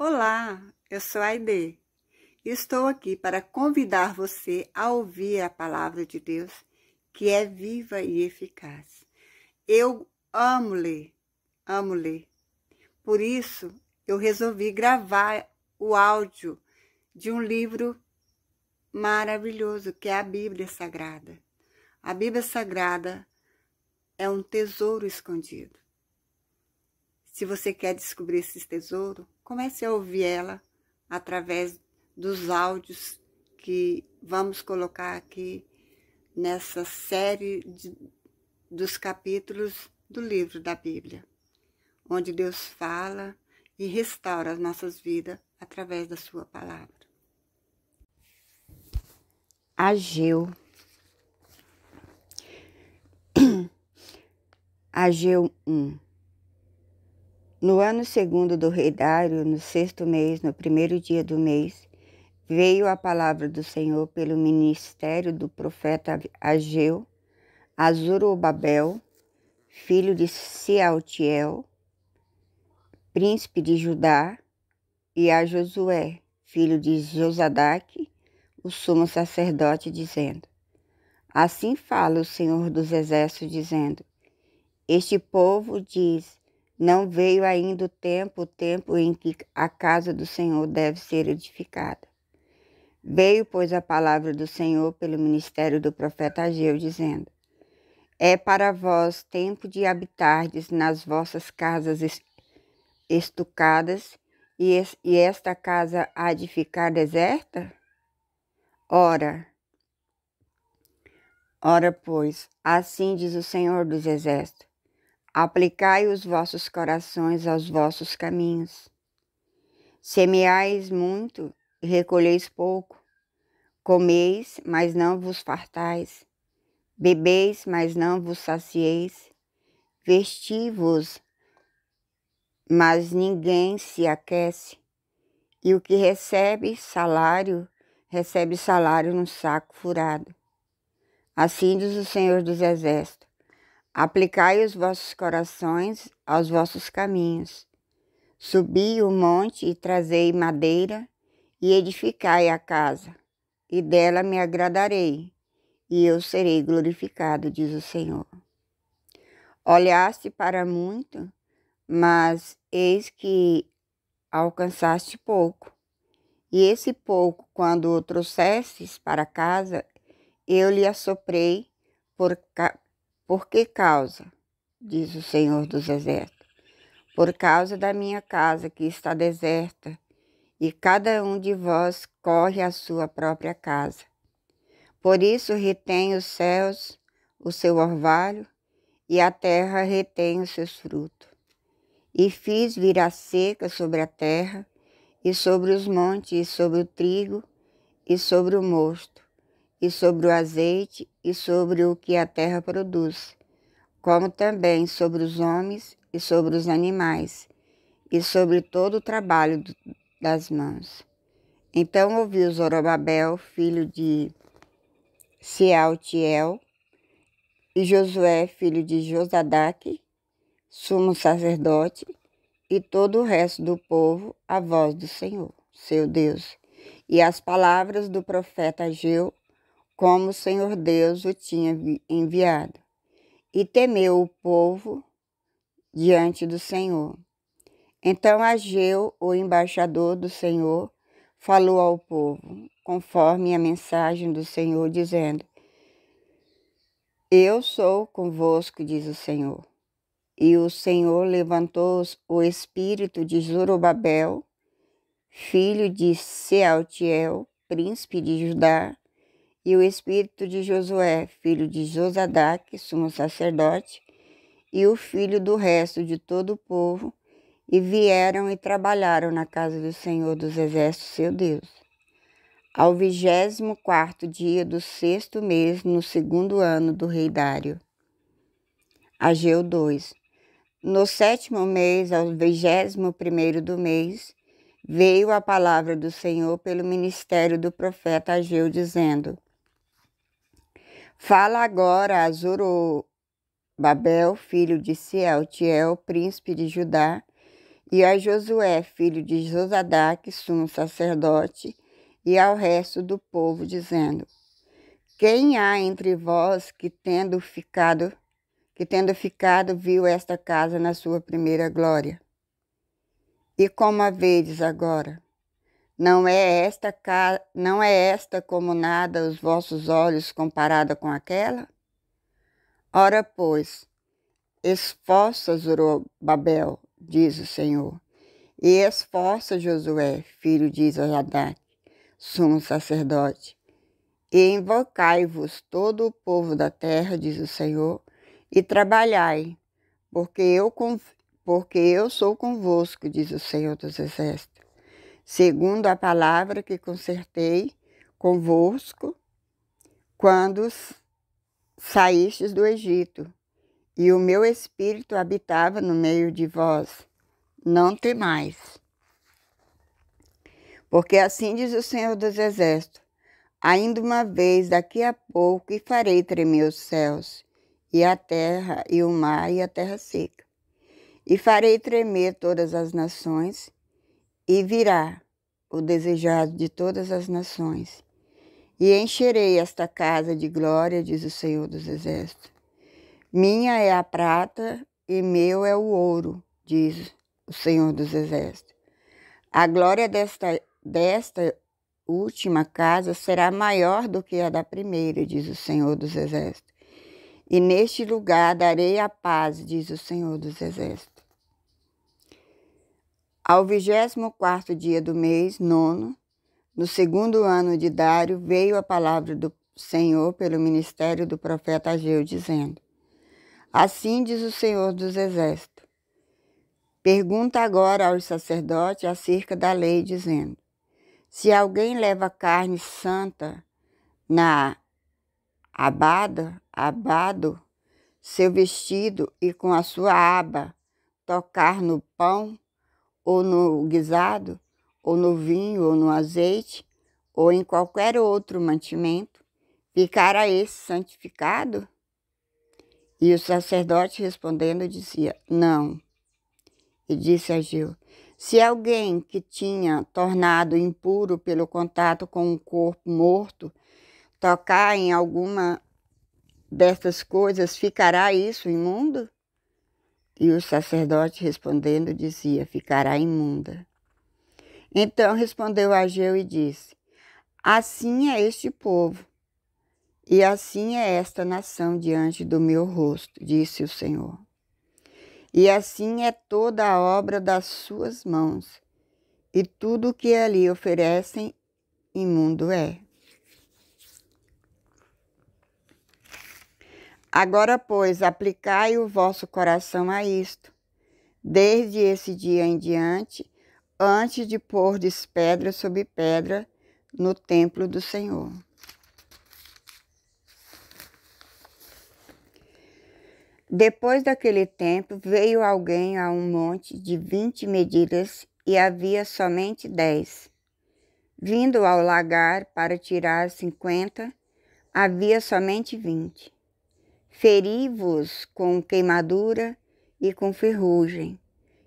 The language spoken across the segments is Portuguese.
Olá, eu sou a Aide. Estou aqui para convidar você a ouvir a palavra de Deus, que é viva e eficaz. Eu amo ler, amo ler. Por isso, eu resolvi gravar o áudio de um livro maravilhoso, que é a Bíblia Sagrada. A Bíblia Sagrada é um tesouro escondido. Se você quer descobrir esse tesouro, comece a ouvir ela através dos áudios que vamos colocar aqui nessa série dos capítulos do livro da Bíblia, onde Deus fala e restaura as nossas vidas através da sua palavra. Ageu. Ageu 1. No ano segundo do rei Dário, no 6º mês, no 1º dia do mês, veio a palavra do Senhor pelo ministério do profeta Ageu a Zorobabel, filho de Sealtiel, príncipe de Judá, e a Josué, filho de Josadaque, o sumo sacerdote, dizendo: Assim fala o Senhor dos Exércitos, dizendo: Este povo diz: Não veio ainda o tempo em que a casa do Senhor deve ser edificada. Veio, pois, a palavra do Senhor pelo ministério do profeta Ageu, dizendo: É para vós tempo de habitardes nas vossas casas estucadas, e esta casa há de ficar deserta? Ora, pois, assim diz o Senhor dos Exércitos: Aplicai os vossos corações aos vossos caminhos. Semeais muito e recolheis pouco. Comeis, mas não vos fartais. Bebeis, mas não vos sacieis. Vesti-vos, mas ninguém se aquece. E o que recebe salário num saco furado. Assim diz o Senhor dos Exércitos: Aplicai os vossos corações aos vossos caminhos. Subi o monte e trazei madeira, e edificai a casa, e dela me agradarei, e eu serei glorificado, diz o Senhor. Olhaste para muito, mas eis que alcançaste pouco. E esse pouco, quando o trouxestes para casa, eu lhe assoprei por que causa, diz o Senhor dos Exércitos? Por causa da minha casa que está deserta, e cada um de vós corre à sua própria casa. Por isso retém os céus o seu orvalho, e a terra retém os seus frutos. E fiz vir a seca sobre a terra, e sobre os montes, e sobre o trigo, e sobre o mosto, e sobre o azeite, e sobre o que a terra produz, como também sobre os homens e sobre os animais, e sobre todo o trabalho das mãos. Então ouviu Zorobabel, filho de Sealtiel, e Josué, filho de Josadaque, sumo sacerdote, e todo o resto do povo, a voz do Senhor, seu Deus, e as palavras do profeta Ageu, como o Senhor Deus o tinha enviado. E temeu o povo diante do Senhor. Então Ageu, o embaixador do Senhor, falou ao povo, conforme a mensagem do Senhor, dizendo: Eu sou convosco, diz o Senhor. E o Senhor levantou o espírito de Zorobabel, filho de Sealtiel, príncipe de Judá, e o espírito de Josué, filho de Josadaque, sumo sacerdote, e o filho do resto de todo o povo, e vieram e trabalharam na casa do Senhor dos Exércitos, seu Deus. Ao 24º dia do 6º mês, no 2º ano do rei Dário. Ageu 2. No 7º mês, ao 21º do mês, veio a palavra do Senhor pelo ministério do profeta Ageu, dizendo: Fala agora a Zorobabel, filho de Sealtiel, príncipe de Judá, e a Josué, filho de Josadaque, sumo sacerdote, e ao resto do povo, dizendo: Quem há entre vós que tendo ficado viu esta casa na sua primeira glória? E como a vedes agora? Não é esta como nada os vossos olhos comparada com aquela? Ora, pois, esforça Zorobabel, diz o Senhor, e esforça Josué, filho de Josadaque, sumo sacerdote, e invocai-vos todo o povo da terra, diz o Senhor, e trabalhai, porque eu sou convosco, diz o Senhor dos Exércitos, segundo a palavra que concertei convosco quando saístes do Egito, e o meu espírito habitava no meio de vós. Não temais. Porque assim diz o Senhor dos Exércitos: ainda uma vez, daqui a pouco, e farei tremer os céus, e a terra, e o mar, e a terra seca. E farei tremer todas as nações, e virá o desejado de todas as nações. E encherei esta casa de glória, diz o Senhor dos Exércitos. Minha é a prata, e meu é o ouro, diz o Senhor dos Exércitos. A glória desta última casa será maior do que a da primeira, diz o Senhor dos Exércitos. E neste lugar darei a paz, diz o Senhor dos Exércitos. Ao 24º dia do mês, nono, no segundo ano de Dário, veio a palavra do Senhor pelo ministério do profeta Ageu, dizendo: Assim diz o Senhor dos Exércitos. Pergunta agora aos sacerdotes acerca da lei, dizendo: se alguém leva carne santa na abado, seu vestido, e com a sua aba tocar no pão, ou no guisado, ou no vinho, ou no azeite, ou em qualquer outro mantimento, ficará esse santificado? E o sacerdote respondendo dizia: não. E disse a Ageu: se alguém que tinha tornado impuro pelo contato com um corpo morto tocar em alguma destas coisas, ficará isso imundo? E o sacerdote respondendo dizia: ficará imunda. Então respondeu Ageu e disse: assim é este povo, e assim é esta nação diante do meu rosto, disse o Senhor. E assim é toda a obra das suas mãos, e tudo o que ali oferecem, imundo é. Agora, pois, aplicai o vosso coração a isto, desde esse dia em diante, antes de pôrdes pedra sobre pedra no templo do Senhor. Depois daquele tempo, veio alguém a um monte de 20 medidas, e havia somente 10. Vindo ao lagar para tirar 50, havia somente 20. Feri-vos com queimadura e com ferrugem,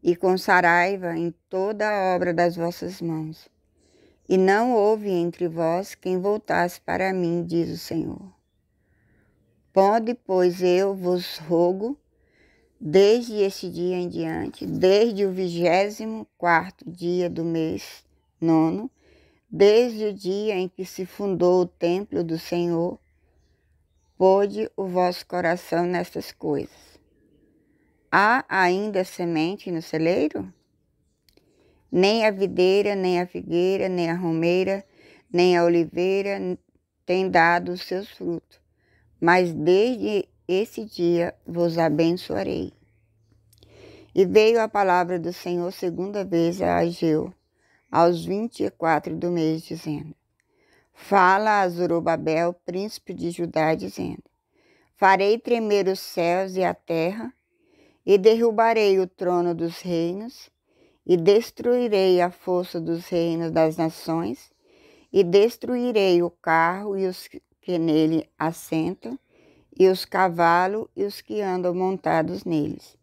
e com saraiva em toda a obra das vossas mãos. E não houve entre vós quem voltasse para mim, diz o Senhor. Ponde, pois, eu vos rogo, desde esse dia em diante, desde o 24º dia do mês nono, desde o dia em que se fundou o templo do Senhor, pôde o vosso coração nestas coisas. Há ainda semente no celeiro? Nem a videira, nem a figueira, nem a romeira, nem a oliveira tem dado os seus frutos. Mas desde esse dia vos abençoarei. E veio a palavra do Senhor segunda vez a Ageu, aos 24 do mês, dizendo: fala a Zorobabel, príncipe de Judá, dizendo: farei tremer os céus e a terra, e derrubarei o trono dos reinos, e destruirei a força dos reinos das nações, e destruirei o carro e os que nele assentam, e os cavalos e os que andam montados neles.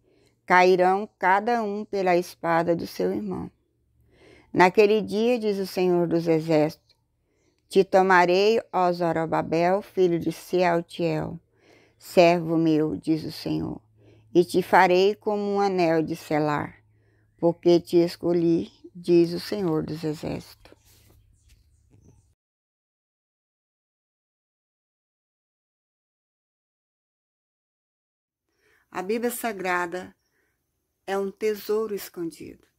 cairão cada um pela espada do seu irmão. Naquele dia, diz o Senhor dos Exércitos, te tomarei, ó Zorobabel, filho de Sealtiel, servo meu, diz o Senhor, e te farei como um anel de selar, porque te escolhi, diz o Senhor dos Exércitos. A Bíblia Sagrada é um tesouro escondido.